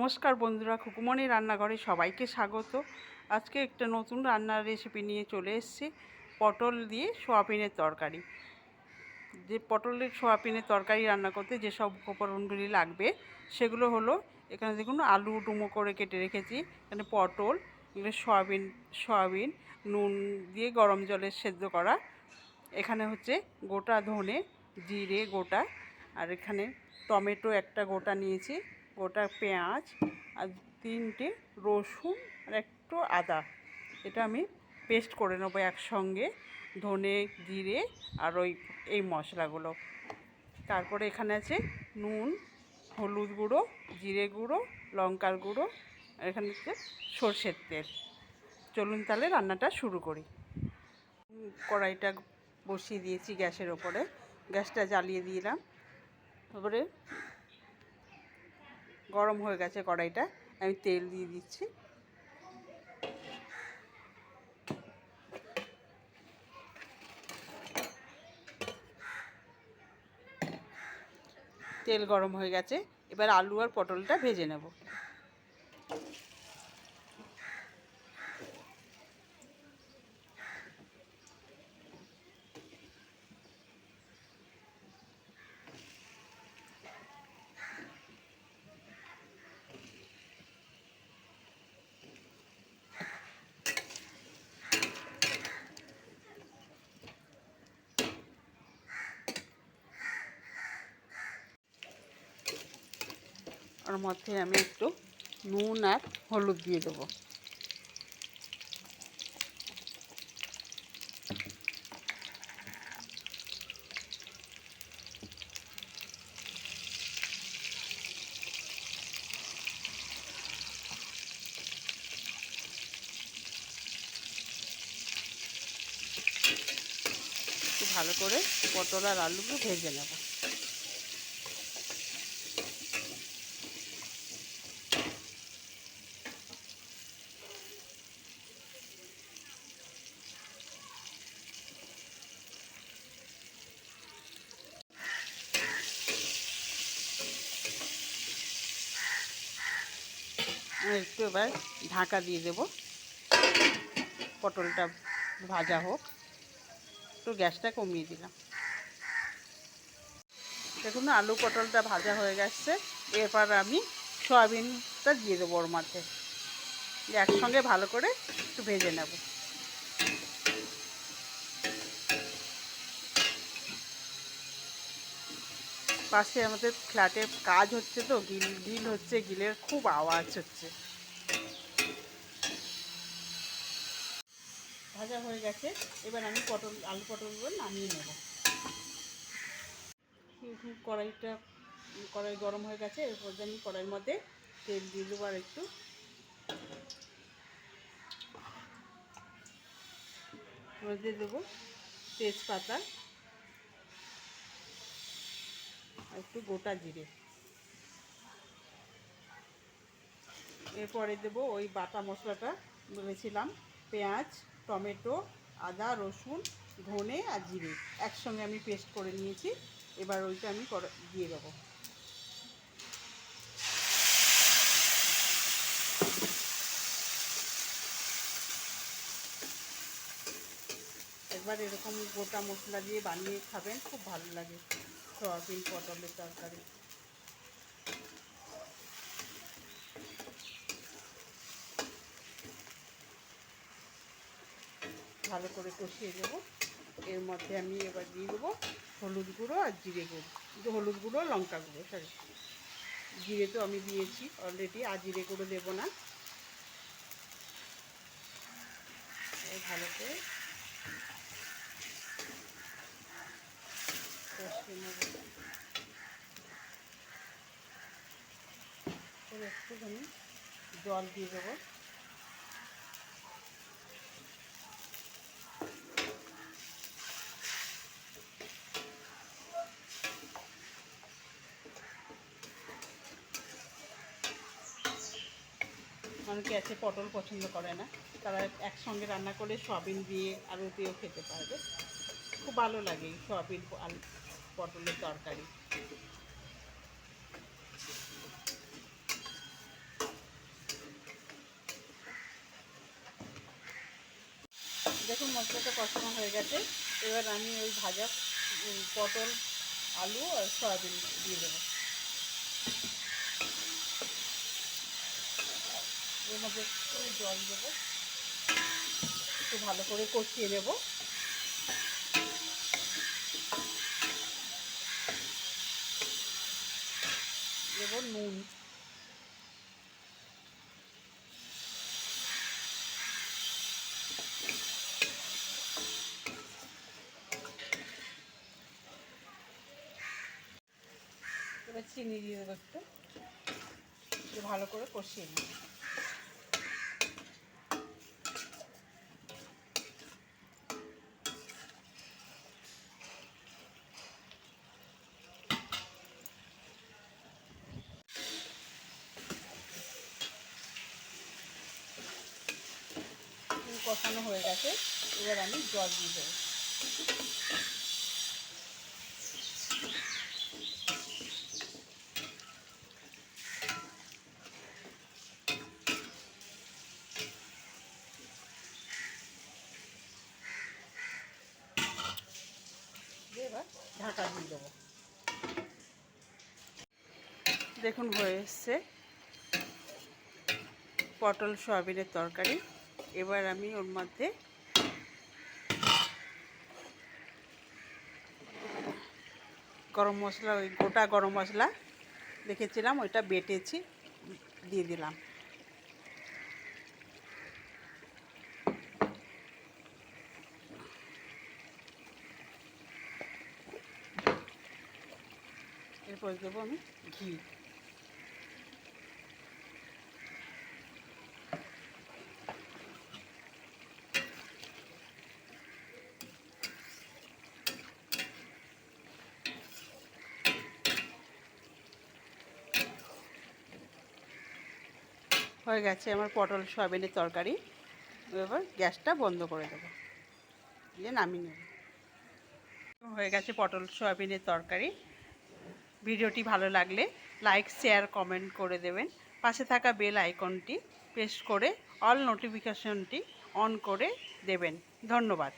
নমস্কার বন্ধুরা, খুকুমনি রান্নাঘরে সবাইকে স্বাগত। আজকে একটা নতুন রান্নার রেসিপি নিয়ে চলে এসেছি, পটল দিয়ে সোয়াবিনের তরকারি। যে পটলের সোয়াবিনের তরকারি রান্না করতে যেসব উপকরণগুলি লাগবে সেগুলো হলো, এখানে দেখুন আলু ডুমো করে কেটে রেখেছি, এখানে পটল, এগুলো সয়াবিন নুন দিয়ে গরম জলে সেদ্ধ করা, এখানে হচ্ছে গোটা ধনে জিরে গোটা, আর এখানে টমেটো একটা গোটা নিয়েছি, গোটা পেঁয়াজ আর 3টে রসুন আর একটু আদা। এটা আমি পেস্ট করে নেবো একসঙ্গে, ধনে জিরে আর এই মশলাগুলো। তারপরে এখানে আছে নুন, হলুদ গুঁড়ো, জিরে গুঁড়ো, লঙ্কার গুঁড়ো, আর এখানে হচ্ছে সর্ষের তেল। চলুন তাহলে রান্নাটা শুরু করি। কড়াইটা বসিয়ে দিয়েছি গ্যাসের ওপরে, গ্যাসটা জ্বালিয়ে দিলাম। তারপরে গরম হয়ে গেছে কড়াইটা, আমি তেল দিয়ে দিচ্ছি। তেল গরম হয়ে গেছে, এবার আলু আর পটলটা ভেজে নেব। ওর মধ্যে আমি একটু নুন আর হলুদ দিয়ে দেবো। একটু ভালো করে পটল আর আলুগুলো ভেজে নেব। একটু এবার ঢাকা দিয়ে দেব, পটলটা ভাজা হোক। একটু গ্যাসটা কমিয়ে দিলাম। দেখুন আলু পটলটা ভাজা হয়ে গেছে, এরপর আমি সয়াবিনটা দিয়ে দেবো ওর মধ্যে, একসঙ্গে ভালো করে একটু ভেজে নেব। পাশে আমাদের ফ্ল্যাটে কাজ হচ্ছে, তো গিল হচ্ছে, গিলের খুব আওয়াজ হচ্ছে। ভাজা হয়ে গেছে, এবার আমি আলু পটলগুলো নামিয়ে নেব। কড়াই গরম হয়ে গেছে, এরপর আমি কড়াইয়ের মধ্যে তেল দিয়ে দেবো আর একটু। দিয়ে দেবো তেজপাতা আর একটু গোটা জিরে। এরপরে দেবো ওই বাটা মশলাটা বলেছিলাম, পেঁয়াজ, টমেটো, আদা, রসুন, ধনে আর জিরে একসঙ্গে আমি পেস্ট করে নিয়েছি। এবার ওইটা আমি দিয়ে দেবো। একবার এরকম গোটা মশলা দিয়ে বানিয়ে খাবেন, খুব ভালো লাগে সয়াবিন পটলের তরকারি। ভালো করে কষিয়ে দেবো। এর মধ্যে আমি এবার দিয়ে দেবো হলুদ গুঁড়ো আর জিরে গুঁড়ো, হলুদ গুঁড়ো লঙ্কা গুঁড়ো, সরি জিরে তো আমি দিয়েছি অলরেডি, আর জিরে গুঁড়ো দেবো না। ভালো করে কষিয়ে নেব। একটুখানি জল দিয়ে দেবো। অনেকে আছে পটল পছন্দ করে না, তারা একসঙ্গে রান্না করে সয়াবিন দিয়ে আলু দিয়েও খেতে পারবে, খুব ভালো লাগে সয়াবিন আলু পটলের তরকারি। দেখুন মশলাটা কষানো হয়ে গেছে। এবার আমি ওই ভাজা পটল, আলু আর সয়াবিন দিয়ে দেবো। এর মধ্যে একটু জল দেবো, একটু ভালো করে কষিয়ে নেব। দেব নুন, এবার চিনি দিয়ে দেবো, একটু ভালো করে কষিয়ে নেব। কষানো হয়ে গেছে, এবার আমি জল দিয়ে দেবো। এবার ঢাকা দিয়ে দেবো। দেখুন হয়ে এসছে পটল সয়াবিনের তরকারি। এবার আমি ওর মধ্যে গরম মশলা, ওই গোটা গরম মশলা রেখেছিলাম, ওইটা বেটেছি, দিয়ে দিলাম। এরপর দেবো আমি ঘি। হয়ে গেছে আমার পটল সয়াবিনের তরকারি। এবার গ্যাসটা বন্ধ করে দেবো, দিয়ে নামিয়ে নেব। হয়ে গেছে পটল সয়াবিনের তরকারি। ভিডিওটি ভালো লাগলে লাইক, শেয়ার, কমেন্ট করে দেবেন। পাশে থাকা বেল আইকনটি প্রেস করে অল নোটিফিকেশনটি অন করে দেবেন। ধন্যবাদ।